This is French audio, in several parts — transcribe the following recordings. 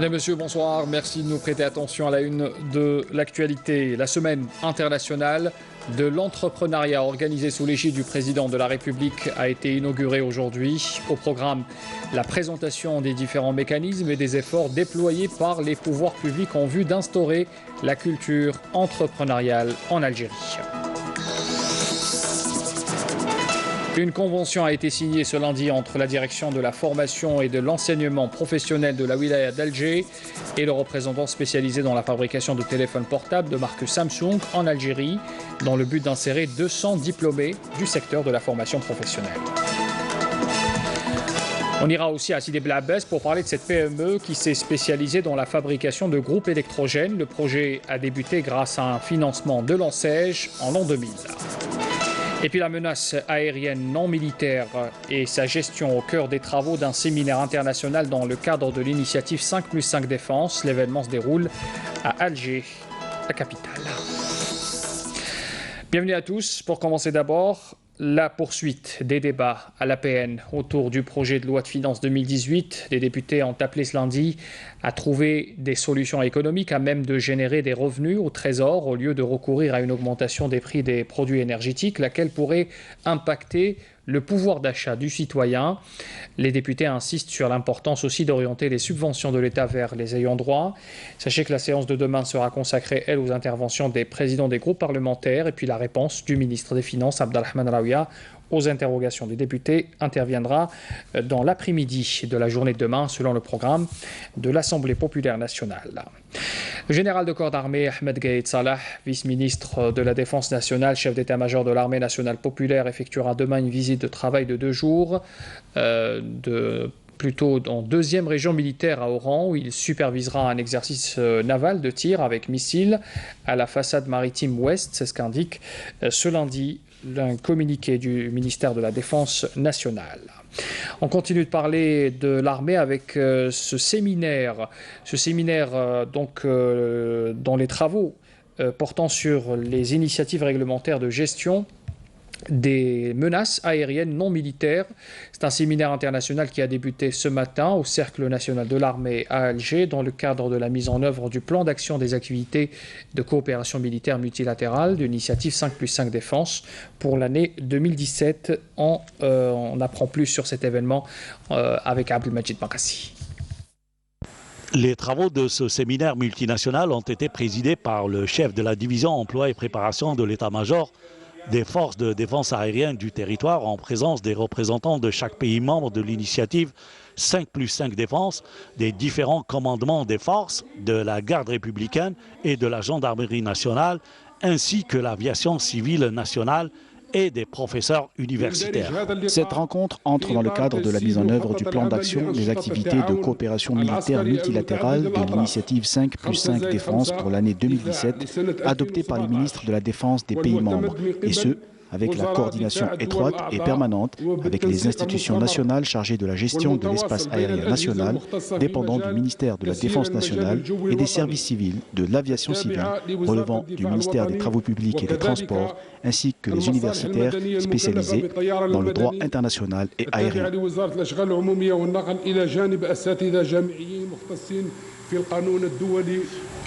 Mesdames, Messieurs, bonsoir. Merci de nous prêter attention à la une de l'actualité. La semaine internationale de l'entrepreneuriat organisée sous l'égide du président de la République a été inaugurée aujourd'hui. Au programme, la présentation des différents mécanismes et des efforts déployés par les pouvoirs publics en vue d'instaurer la culture entrepreneuriale en Algérie. Une convention a été signée ce lundi entre la direction de la formation et de l'enseignement professionnel de la wilaya d'Alger et le représentant spécialisé dans la fabrication de téléphones portables de marque Samsung en Algérie, dans le but d'insérer 200 diplômés du secteur de la formation professionnelle. On ira aussi à Sidi Bel Abbès pour parler de cette PME qui s'est spécialisée dans la fabrication de groupes électrogènes. Le projet a débuté grâce à un financement de l'ANSEJ en l'an 2000. Et puis la menace aérienne non militaire et sa gestion au cœur des travaux d'un séminaire international dans le cadre de l'initiative 5+5 Défense. L'événement se déroule à Alger, la capitale. Bienvenue à tous. Pour commencer d'abord, la poursuite des débats à l'APN autour du projet de loi de finances 2018. Les députés ont appelé ce lundi à trouver des solutions économiques à même de générer des revenus au Trésor au lieu de recourir à une augmentation des prix des produits énergétiques, laquelle pourrait impacter le pouvoir d'achat du citoyen. Les députés insistent sur l'importance aussi d'orienter les subventions de l'État vers les ayants droit. Sachez que la séance de demain sera consacrée, elle, aux interventions des présidents des groupes parlementaires et puis la réponse du ministre des Finances, Abdelrahman Raouia, aux interrogations des députés interviendra dans l'après-midi de la journée de demain, selon le programme de l'Assemblée populaire nationale. Le général de corps d'armée Ahmed Gaïd Salah, vice-ministre de la Défense nationale, chef d'état-major de l'armée nationale populaire, effectuera demain une visite de travail de 2 jours, plutôt en 2e région militaire à Oran, où il supervisera un exercice naval de tir avec missiles à la façade maritime ouest. C'est ce qu'indique ce lundi un communiqué du ministère de la Défense nationale. On continue de parler de l'armée avec ce séminaire dans les travaux portant sur les initiatives réglementaires de gestion des menaces aériennes non militaires. C'est un séminaire international qui a débuté ce matin au Cercle national de l'armée à Alger dans le cadre de la mise en œuvre du plan d'action des activités de coopération militaire multilatérale de l'initiative 5+5 Défense pour l'année 2017. On apprend plus sur cet événement avec Abdelmajid Bakassi. Les travaux de ce séminaire multinational ont été présidés par le chef de la division emploi et préparation de l'état-major des forces de défense aérienne du territoire en présence des représentants de chaque pays membre de l'initiative 5+5 Défense, des différents commandements des forces, de la garde républicaine et de la gendarmerie nationale, ainsi que l'aviation civile nationale et des professeurs universitaires. Cette rencontre entre dans le cadre de la mise en œuvre du plan d'action des activités de coopération militaire multilatérale de l'initiative 5+5 Défense pour l'année 2017, adoptée par les ministres de la Défense des pays membres, et ce, avec la coordination étroite et permanente avec les institutions nationales chargées de la gestion de l'espace aérien national, dépendant du ministère de la Défense nationale et des services civils de l'aviation civile, relevant du ministère des Travaux publics et des Transports, ainsi que les universitaires spécialisés dans le droit international et aérien.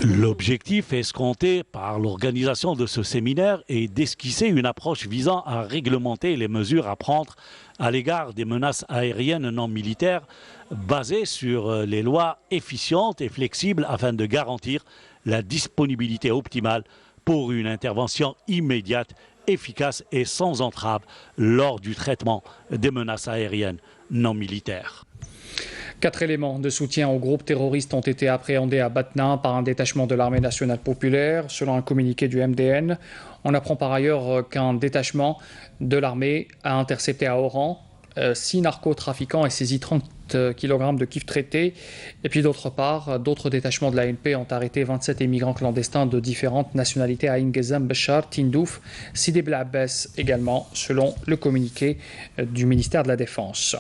L'objectif escompté par l'organisation de ce séminaire est d'esquisser une approche visant à réglementer les mesures à prendre à l'égard des menaces aériennes non militaires basées sur les lois efficientes et flexibles afin de garantir la disponibilité optimale pour une intervention immédiate, efficace et sans entrave lors du traitement des menaces aériennes non militaires. 4 éléments de soutien au groupe terroriste ont été appréhendés à Batna par un détachement de l'armée nationale populaire, selon un communiqué du MDN. On apprend par ailleurs qu'un détachement de l'armée a intercepté à Oran 6 narcotrafiquants et saisi 30 kg de kif traité. Et puis d'autre part, d'autres détachements de l'ANP ont arrêté 27 immigrants clandestins de différentes nationalités à Ingezam, Béchar, Tindouf, Sidi Bel Abbès également, selon le communiqué du ministère de la Défense.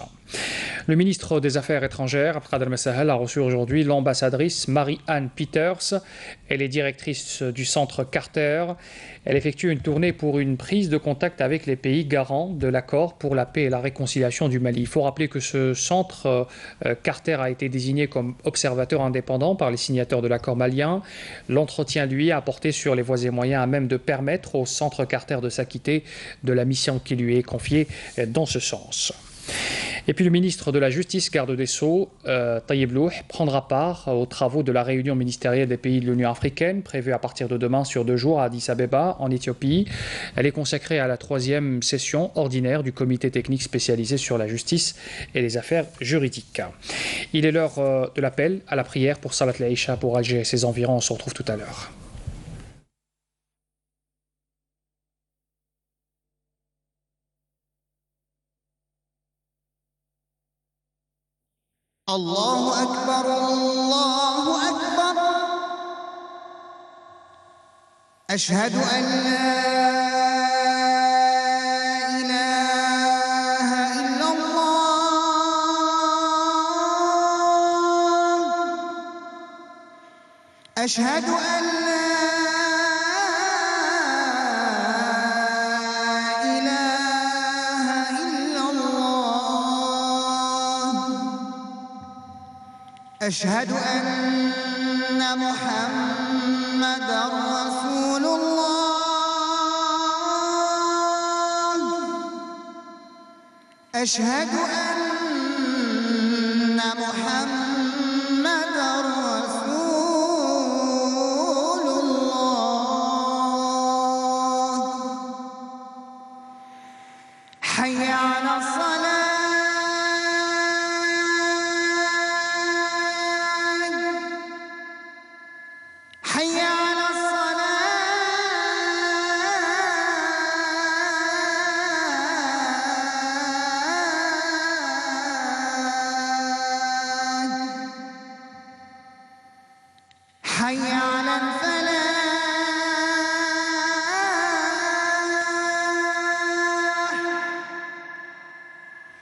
Le ministre des Affaires étrangères, Abdelkader Messahel, a reçu aujourd'hui l'ambassadrice Marie-Anne Peters. Elle est directrice du centre Carter. Elle effectue une tournée pour une prise de contact avec les pays garants de l'accord pour la paix et la réconciliation du Mali. Il faut rappeler que ce centre Carter a été désigné comme observateur indépendant par les signataires de l'accord malien. L'entretien, lui, a porté sur les voies et moyens à même de permettre au centre Carter de s'acquitter de la mission qui lui est confiée dans ce sens. Et puis le ministre de la Justice, garde des Sceaux, Tayeb Louh, prendra part aux travaux de la réunion ministérielle des pays de l'Union africaine, prévue à partir de demain sur 2 jours à Addis Abeba, en Éthiopie. Elle est consacrée à la 3e session ordinaire du comité technique spécialisé sur la justice et les affaires juridiques. Il est l'heure de l'appel à la prière pour Salat al-Aïcha pour Alger et ses environs. On se retrouve tout à l'heure. الله أكبر الله أكبر أشهد أن لا إله إلا الله أشهد أن لا إله إلا الله أشهد أن محمدًا رسول الله أشهد أن محمدًا رسول الله حي على الصلاة حي على الصلاة حي على الفلاح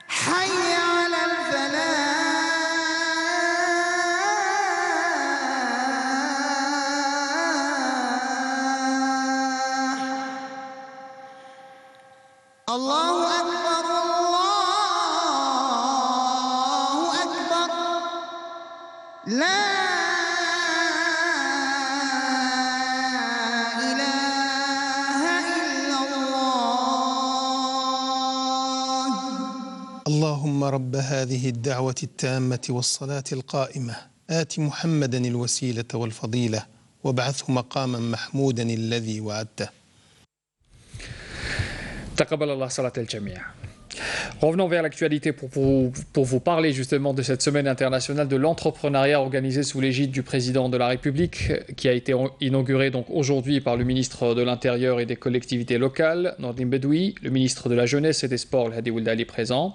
حي على الفلاح الله أكبر الله أكبر لا إله إلا الله اللهم رب هذه الدعوة التامة والصلاة القائمة آت محمدا الوسيلة والفضيلة وابعثه مقاما محمودا الذي وعدته. Taqabbal Allah salat al-Jami'. Revenons vers l'actualité pour vous parler justement de cette semaine internationale de l'entrepreneuriat organisée sous l'égide du président de la République qui a été inaugurée donc aujourd'hui par le ministre de l'Intérieur et des collectivités locales, Nordine Bedoui, le ministre de la Jeunesse et des Sports, Hadi Ould Ali présent,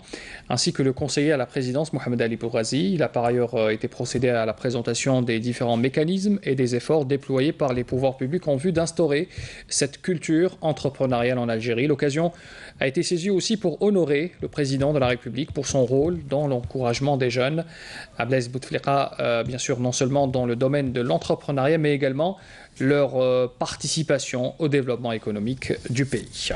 ainsi que le conseiller à la présidence, Mohamed Ali Bourazi. Il a par ailleurs été procédé à la présentation des différents mécanismes et des efforts déployés par les pouvoirs publics en vue d'instaurer cette culture entrepreneuriale en Algérie. L'occasion a été saisie aussi pour honorer le président de la République pour son rôle dans l'encouragement des jeunes. Blaise Bouteflika, bien sûr, non seulement dans le domaine de l'entrepreneuriat, mais également leur participation au développement économique du pays.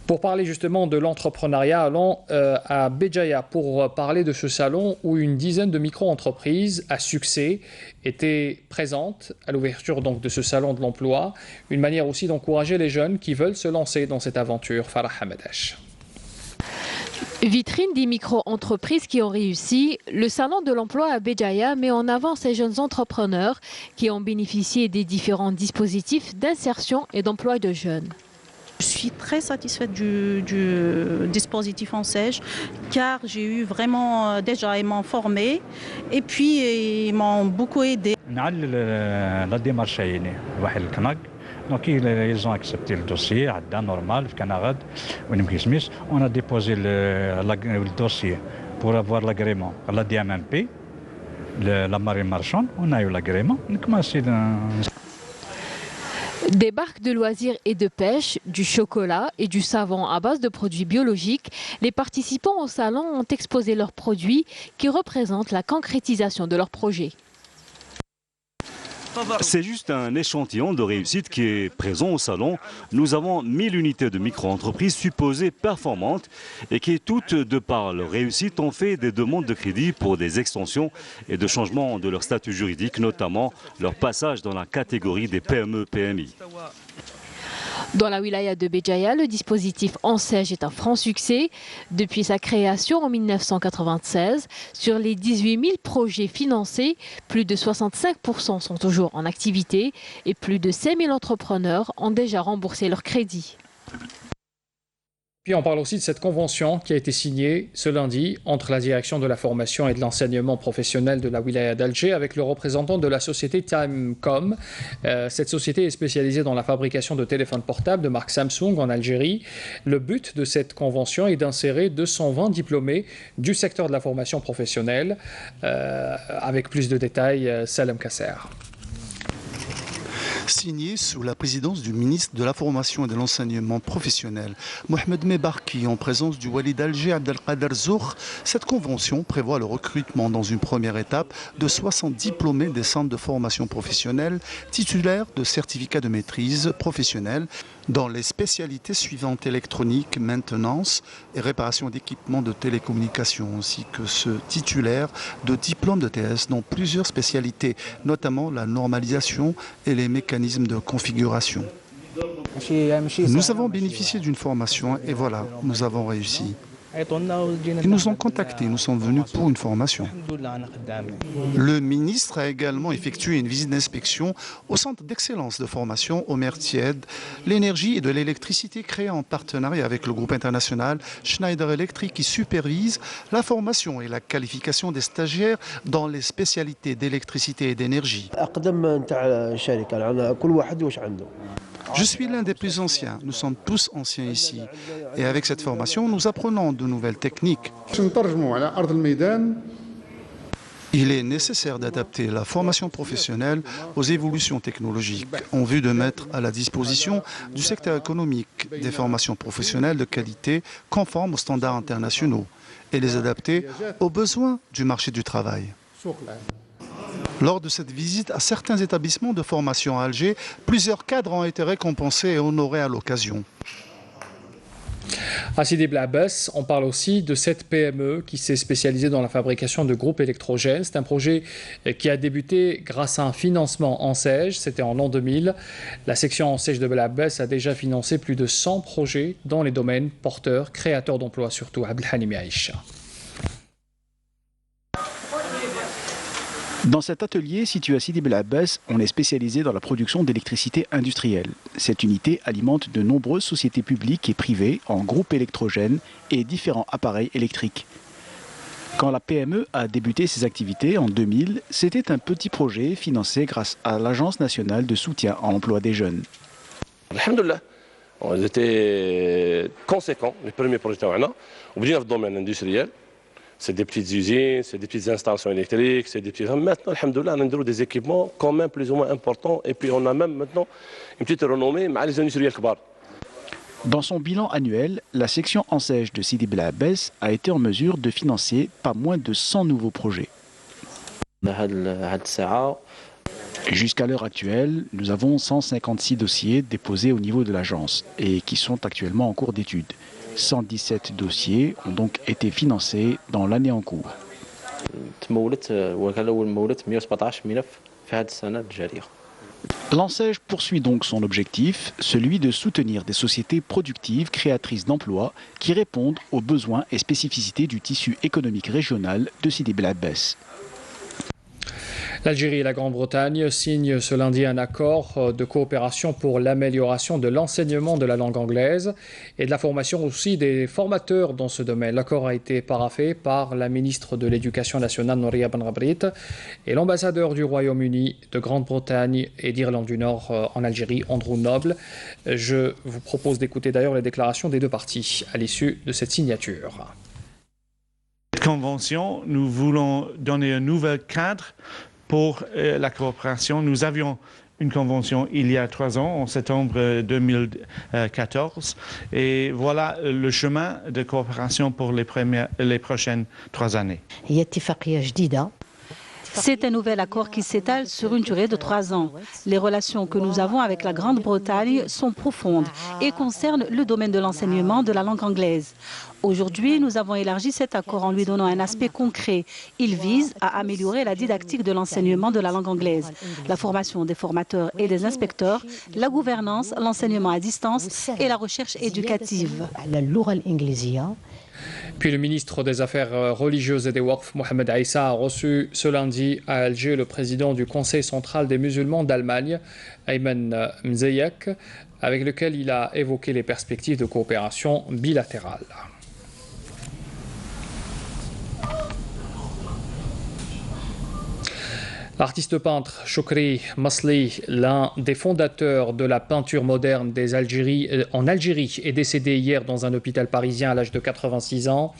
Pour parler justement de l'entrepreneuriat, allons à Béjaïa pour parler de ce salon où une dizaine de micro-entreprises à succès étaient présentes à l'ouverture donc de ce salon de l'emploi. Une manière aussi d'encourager les jeunes qui veulent se lancer dans cette aventure. Farah Hamadesh. Vitrine des micro-entreprises qui ont réussi, le Salon de l'emploi à Béjaïa met en avant ces jeunes entrepreneurs qui ont bénéficié des différents dispositifs d'insertion et d'emploi de jeunes. Je suis très satisfaite du dispositif ENSAIGE car j'ai eu vraiment déjà, ils m'ont formé et puis ils m'ont beaucoup aidé. Donc ils ont accepté le dossier, normal, on a déposé le dossier pour avoir l'agrément. La DMMP, la marine marchande, on a eu l'agrément, on a commencé. Des barques de loisirs et de pêche, du chocolat et du savon à base de produits biologiques, les participants au salon ont exposé leurs produits qui représentent la concrétisation de leur projet. C'est juste un échantillon de réussite qui est présent au salon. Nous avons 1000 unités de micro-entreprises supposées performantes et qui, toutes de par leur réussite, ont fait des demandes de crédit pour des extensions et de changements de leur statut juridique, notamment leur passage dans la catégorie des PME-PMI. Dans la wilaya de Béjaïa, le dispositif Enseigne est un franc succès. Depuis sa création en 1996, sur les 18 000 projets financés, plus de 65% sont toujours en activité et plus de 5 000 entrepreneurs ont déjà remboursé leur crédit. Puis on parle aussi de cette convention qui a été signée ce lundi entre la direction de la formation et de l'enseignement professionnel de la wilaya d'Alger avec le représentant de la société Timecom. Cette société est spécialisée dans la fabrication de téléphones portables de marque Samsung en Algérie. Le but de cette convention est d'insérer 220 diplômés du secteur de la formation professionnelle. Avec plus de détails, Salem Kasser. Signé sous la présidence du ministre de la Formation et de l'Enseignement professionnel, Mohamed Mebarki, en présence du wali d'Alger, Abdelkader Zour, cette convention prévoit le recrutement dans une première étape de 60 diplômés des centres de formation professionnelle titulaires de certificats de maîtrise professionnelle dans les spécialités suivantes: électronique, maintenance et réparation d'équipements de télécommunications, ainsi que ceux titulaires de diplômes de TS dans plusieurs spécialités, notamment la normalisation et les mécanismes de configuration. Nous avons bénéficié d'une formation et voilà, nous avons réussi. Ils nous ont contactés, nous sommes venus pour une formation. Le ministre a également effectué une visite d'inspection au centre d'excellence de formation Omer Tied, l'énergie et de l'électricité créé en partenariat avec le groupe international Schneider Electric qui supervise la formation et la qualification des stagiaires dans les spécialités d'électricité et d'énergie. Je suis l'un des plus anciens, nous sommes tous anciens ici. Et avec cette formation, nous apprenons de nouvelles techniques. Il est nécessaire d'adapter la formation professionnelle aux évolutions technologiques en vue de mettre à la disposition du secteur économique des formations professionnelles de qualité conformes aux standards internationaux et les adapter aux besoins du marché du travail. Lors de cette visite à certains établissements de formation à Alger, plusieurs cadres ont été récompensés et honorés à l'occasion. À Sidi Bel Abbès, on parle aussi de cette PME qui s'est spécialisée dans la fabrication de groupes électrogènes. C'est un projet qui a débuté grâce à un financement Enseigne, c'était en l'an 2000. La section Enseigne de Bel Abbès a déjà financé plus de 100 projets dans les domaines porteurs, créateurs d'emplois surtout. Abdelhanim Aïcha. Dans cet atelier situé à Sidi Bel Abbès, on est spécialisé dans la production d'électricité industrielle. Cette unité alimente de nombreuses sociétés publiques et privées en groupes électrogènes et différents appareils électriques. Quand la PME a débuté ses activités en 2000, c'était un petit projet financé grâce à l'Agence nationale de soutien à l'emploi des jeunes. Alhamdulillah, on était conséquents, les premiers projets dans le domaine industriel. C'est des petites usines, c'est des petites installations électriques, c'est des petits... Maintenant, alhamdoulilah, on a des équipements quand même plus ou moins importants et puis on a même maintenant une petite renommée avec les industriels kbar. Dans son bilan annuel, la section Enseigne de Sidi Bel Abbès a été en mesure de financer pas moins de 100 nouveaux projets. Jusqu'à l'heure actuelle, nous avons 156 dossiers déposés au niveau de l'agence et qui sont actuellement en cours d'étude. 117 dossiers ont donc été financés dans l'année en cours. L'Enseigne poursuit donc son objectif, celui de soutenir des sociétés productives créatrices d'emplois qui répondent aux besoins et spécificités du tissu économique régional de Sidi Bel Abbès. L'Algérie et la Grande-Bretagne signent ce lundi un accord de coopération pour l'amélioration de l'enseignement de la langue anglaise et de la formation aussi des formateurs dans ce domaine. L'accord a été paraphé par la ministre de l'Éducation nationale, Nouria Benrabrit, et l'ambassadeur du Royaume-Uni, de Grande-Bretagne et d'Irlande du Nord en Algérie, Andrew Noble. Je vous propose d'écouter d'ailleurs les déclarations des deux parties à l'issue de cette signature. Cette convention, nous voulons donner un nouvel cadre pour la coopération. Nous avions une convention il y a 3 ans, en septembre 2014. Et voilà le chemin de coopération pour les prochaines 3 années. C'est un nouvel accord qui s'étale sur une durée de 3 ans. Les relations que nous avons avec la Grande-Bretagne sont profondes et concernent le domaine de l'enseignement de la langue anglaise. Aujourd'hui, nous avons élargi cet accord en lui donnant un aspect concret. Il vise à améliorer la didactique de l'enseignement de la langue anglaise, la formation des formateurs et des inspecteurs, la gouvernance, l'enseignement à distance et la recherche éducative. Puis le ministre des Affaires religieuses et des Waqf, Mohamed Aïssa, a reçu ce lundi à Alger le président du Conseil central des musulmans d'Allemagne, Ayman Mzeyek, avec lequel il a évoqué les perspectives de coopération bilatérale. L'artiste peintre Choukri Masli, l'un des fondateurs de la peinture moderne en Algérie, est décédé hier dans un hôpital parisien à l'âge de 86 ans.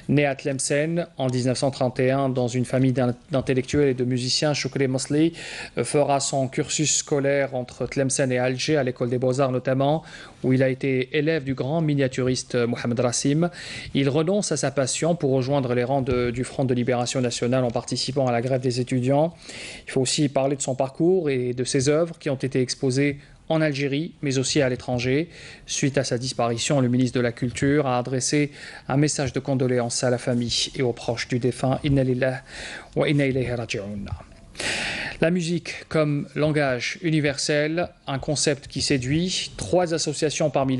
Né à Tlemcen en 1931 dans une famille d'intellectuels et de musiciens, Choukri Masli fera son cursus scolaire entre Tlemcen et Alger, à l'école des Beaux-Arts notamment, où il a été élève du grand miniaturiste Mohamed Rassim. Il renonce à sa passion pour rejoindre les rangs du Front de Libération Nationale en participant à la grève des étudiants. Il faut aussi parler de son parcours et de ses œuvres qui ont été exposées en Algérie, mais aussi à l'étranger. Suite à sa disparition, le ministre de la Culture a adressé un message de condoléances à la famille et aux proches du défunt. Inna lillahi wa inna ilayhi raji'un. La musique comme langage universel, un concept qui séduit. 3 associations parmi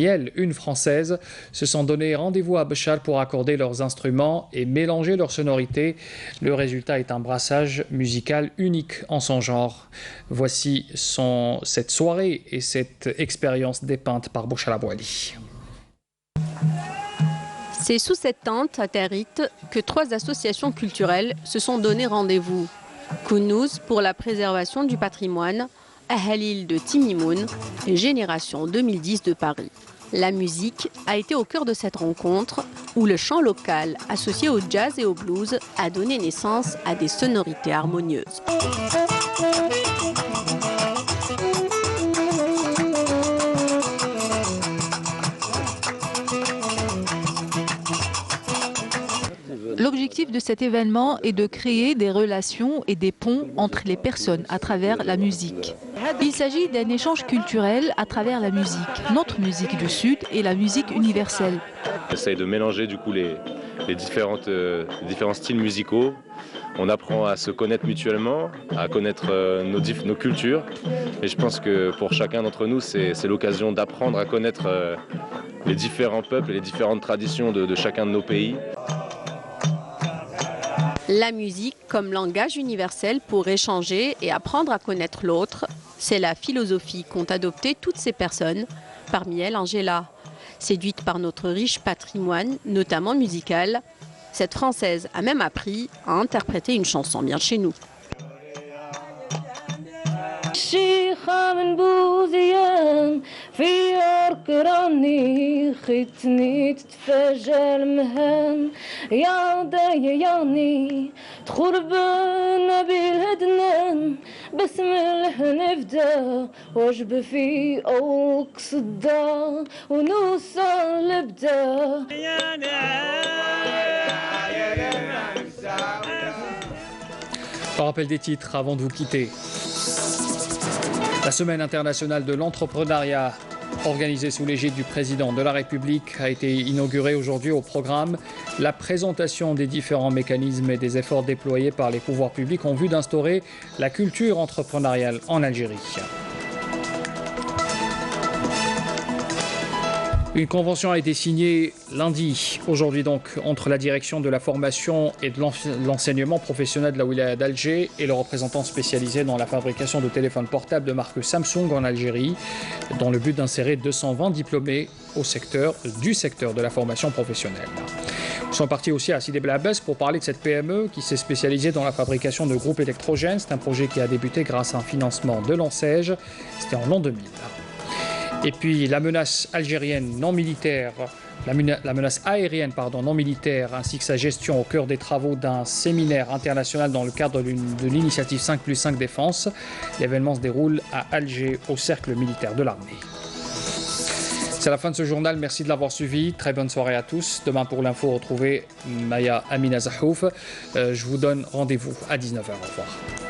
elles, une française, se sont donné rendez-vous à Béchar pour accorder leurs instruments et mélanger leurs sonorités. Le résultat est un brassage musical unique en son genre. Voici cette soirée et cette expérience dépeinte par Béchar Abouali. C'est sous cette tente à Tarit que 3 associations culturelles se sont donné rendez-vous. Kounouz pour la préservation du patrimoine, Ahalil de Timimoun et Génération 2010 de Paris. La musique a été au cœur de cette rencontre où le chant local associé au jazz et au blues a donné naissance à des sonorités harmonieuses. L'objectif de cet événement est de créer des relations et des ponts entre les personnes à travers la musique. Il s'agit d'un échange culturel à travers la musique, notre musique du Sud et la musique universelle. On essaye de mélanger du coup les différents styles musicaux. On apprend à se connaître mutuellement, à connaître nos cultures. Et je pense que pour chacun d'entre nous, c'est l'occasion d'apprendre à connaître les différents peuples et les différentes traditions de chacun de nos pays. La musique comme langage universel pour échanger et apprendre à connaître l'autre, c'est la philosophie qu'ont adoptée toutes ces personnes, parmi elles Angela. Séduite par notre riche patrimoine, notamment musical, cette Française a même appris à interpréter une chanson bien chez nous. الشيخة من بوزيان في عرك راني خيتني تتفاجأ المهان يا ضايا ياني تخربنا بالهدنان بسم الهنفدا واجب في أوك صدا ونوصل لبدا Par rappel des titres avant de vous quitter. La Semaine internationale de l'entrepreneuriat, organisée sous l'égide du président de la République, a été inaugurée aujourd'hui. Au programme la présentation des différents mécanismes et des efforts déployés par les pouvoirs publics en vue d'instaurer la culture entrepreneuriale en Algérie. Une convention a été signée lundi, aujourd'hui donc, entre la direction de la formation et de l'enseignement professionnel de la wilaya d'Alger et le représentant spécialisé dans la fabrication de téléphones portables de marque Samsung en Algérie, dans le but d'insérer 220 diplômés du secteur de la formation professionnelle. Nous sommes partis aussi à Sidi Bel Abbès pour parler de cette PME qui s'est spécialisée dans la fabrication de groupes électrogènes. C'est un projet qui a débuté grâce à un financement de l'ANSEJ. C'était en l'an 2000. Et puis la menace algérienne non militaire la menace aérienne non militaire ainsi que sa gestion au cœur des travaux d'un séminaire international dans le cadre de l'initiative 5+5 Défense. L'événement se déroule à Alger au cercle militaire de l'armée. C'est la fin de ce journal, merci de l'avoir suivi, très bonne soirée à tous. Demain pour l'info, retrouvez Maya Amina Zahouf. Je vous donne rendez-vous à 19h, au revoir.